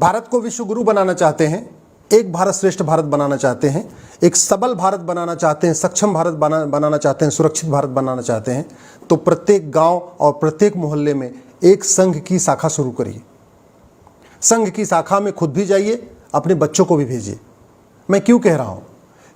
भारत को विश्व गुरु बनाना चाहते हैं, एक भारत श्रेष्ठ भारत बनाना चाहते हैं, एक सबल भारत बनाना चाहते हैं, सक्षम भारत बनाना चाहते हैं, सुरक्षित भारत बनाना चाहते हैं, तो प्रत्येक गांव और प्रत्येक मोहल्ले में एक संघ की शाखा शुरू करिए। संघ की शाखा में खुद भी जाइए, अपने बच्चों को भी भेजिए। मैं क्यों कह रहा हूँ?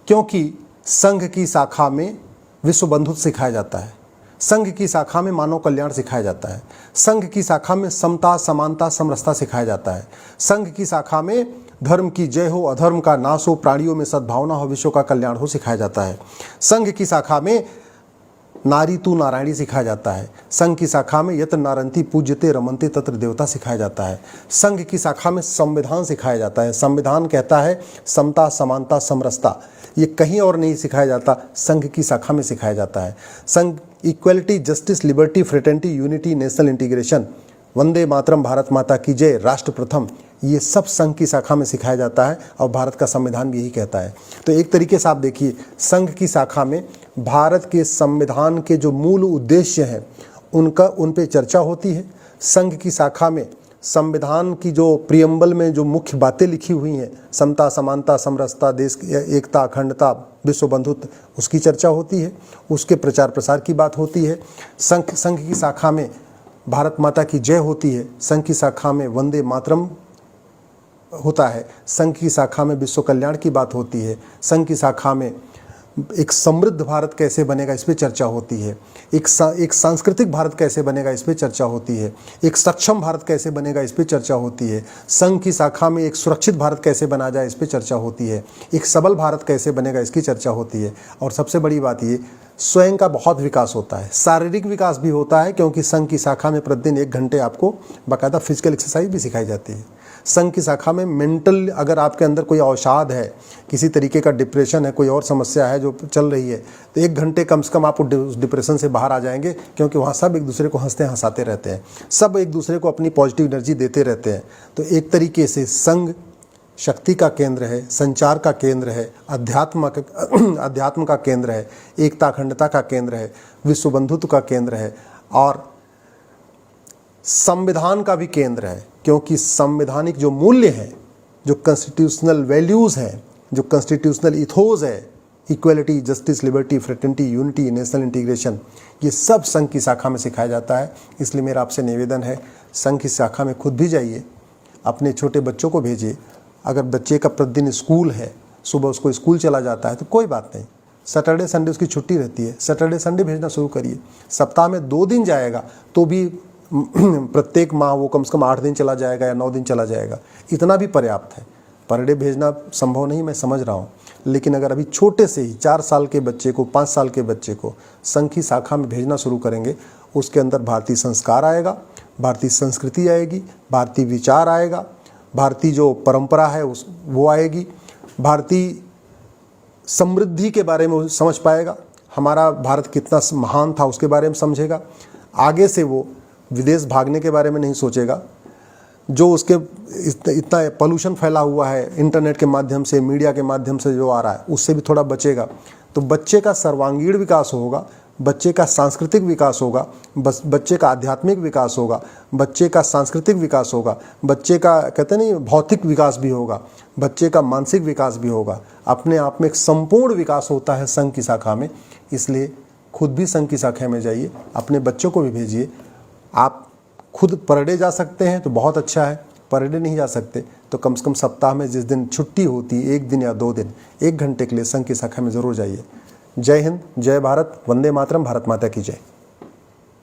क्योंकि संघ की शाखा में विश्व बंधुत्व सिखाया जाता है, संघ की शाखा में मानव कल्याण सिखाया जाता है, संघ की शाखा में समता, समानता, समरसता सिखाया जाता है, संघ की शाखा में धर्म की जय हो, अधर्म का नाश हो, प्राणियों में सद्भावना हो, विश्व का कल्याण हो सिखाया जाता है। संघ की शाखा में नारी तू नारायणी सिखाया जाता है। संघ की शाखा में यत्र नारंती पूज्यते रमनते तत्र देवता सिखाया जाता है। संघ की शाखा में संविधान सिखाया जाता है। संविधान कहता है समता, समानता, समरसता। ये कहीं और नहीं सिखाया जाता, संघ की शाखा में सिखाया जाता है। Sangh equality, justice, liberty, fraternity, unity, national integration, Vande Mataram, Bharat Mata की जय, राष्ट्र प्रथम, ये सब संघ की शाखा में सिखाया जाता है और भारत का संविधान भी यही कहता है। तो एक तरीके से आप देखिए, संघ की शाखा में भारत के संविधान के जो मूल उद्देश्य हैं उन पे चर्चा होती है। संघ की शाखा में संविधान की जो प्रियम्बल में जो मुख्य बातें लिखी हुई हैं, समता, समानता, समरसता, देश की एकता, अखंडता, विश्व बंधुत्व, उसकी चर्चा होती है, उसके प्रचार प्रसार की बात होती है। संघ की शाखा में भारत माता की जय होती है, संघ की शाखा में वंदे मातरम होता है, संघ की शाखा में विश्व कल्याण की बात होती है, संघ की शाखा में एक समृद्ध भारत कैसे बनेगा इस पे चर्चा होती है, एक सांस्कृतिक भारत कैसे बनेगा इस पे चर्चा होती है, एक सक्षम भारत कैसे बनेगा इस पे चर्चा होती है, संघ की शाखा में एक सुरक्षित भारत कैसे बना जाए इस पे चर्चा होती है, एक सबल भारत कैसे बनेगा इसकी चर्चा होती है। और सबसे बड़ी बात ये, स्वयं का बहुत विकास होता है, शारीरिक विकास भी होता है, क्योंकि संघ की शाखा में प्रतिदिन 1 घंटे आपको बाकायदा फिजिकल एक्सरसाइज भी सिखाई जाती है। संघ की शाखा में मेंटल, अगर आपके अंदर कोई अवसाद है, किसी तरीके का डिप्रेशन है, कोई और समस्या है जो चल रही है, तो 1 घंटे कम से कम आप उस डिप्रेशन से बाहर आ जाएंगे, क्योंकि वहाँ सब एक दूसरे को हंसते हंसाते रहते हैं, सब एक दूसरे को अपनी पॉजिटिव एनर्जी देते रहते हैं। तो एक तरीके से संघ शक्ति का केंद्र है, संचार का केंद्र है, अध्यात्म का केंद्र है, एकता अखंडता का केंद्र है, विश्व बंधुत्व का केंद्र है और संविधान का भी केंद्र है। क्योंकि संवैधानिक जो मूल्य हैं, जो कॉन्स्टिट्यूशनल वैल्यूज़ हैं, जो कॉन्स्टिट्यूशनल इथोस है, equality, justice, liberty, fraternity, unity, national integration, ये सब संघ की शाखा में सिखाया जाता है। इसलिए मेरा आपसे निवेदन है, संघ की शाखा में खुद भी जाइए, अपने छोटे बच्चों को भेजिए। अगर बच्चे का प्रतिदिन स्कूल है, सुबह उसको स्कूल चला जाता है तो कोई बात नहीं, सैटरडे संडे उसकी छुट्टी रहती है, सैटरडे संडे भेजना शुरू करिए। सप्ताह में 2 दिन जाएगा तो भी प्रत्येक माह वो कम से कम 8 दिन चला जाएगा या 9 दिन चला जाएगा, इतना भी पर्याप्त है। पर डे भेजना संभव नहीं, मैं समझ रहा हूँ, लेकिन अगर अभी छोटे से ही 4 साल के बच्चे को, 5 साल के बच्चे को संघ की शाखा में भेजना शुरू करेंगे, उसके अंदर भारतीय संस्कार आएगा, भारतीय संस्कृति आएगी, भारतीय विचार आएगा, भारतीय जो परंपरा है वो आएगी, भारतीय समृद्धि के बारे में समझ पाएगा, हमारा भारत कितना महान था उसके बारे में समझेगा। आगे से वो विदेश भागने के बारे में नहीं सोचेगा, जो उसके इतना पोल्यूशन फैला हुआ है इंटरनेट के माध्यम से, मीडिया के माध्यम से जो आ रहा है, उससे भी थोड़ा बचेगा। तो बच्चे का सर्वांगीण विकास होगा, बच्चे का सांस्कृतिक विकास होगा, बच्चे का आध्यात्मिक विकास होगा, बच्चे का सांस्कृतिक विकास होगा, बच्चे का कहते नहीं भौतिक विकास भी होगा, बच्चे का मानसिक विकास भी होगा। अपने आप में एक संपूर्ण विकास होता है संघ की शाखा में। इसलिए खुद भी संघ की शाखा में जाइए, अपने बच्चों को भी भेजिए। आप खुद पर डे जा सकते हैं तो बहुत अच्छा है, पर डे नहीं जा सकते तो कम से कम सप्ताह में जिस दिन छुट्टी होती है, 1 दिन या 2 दिन, 1 घंटे के लिए संघ की शाखा में ज़रूर जाइए। जय हिंद, जय भारत, वंदे मातरम, भारत माता की जय।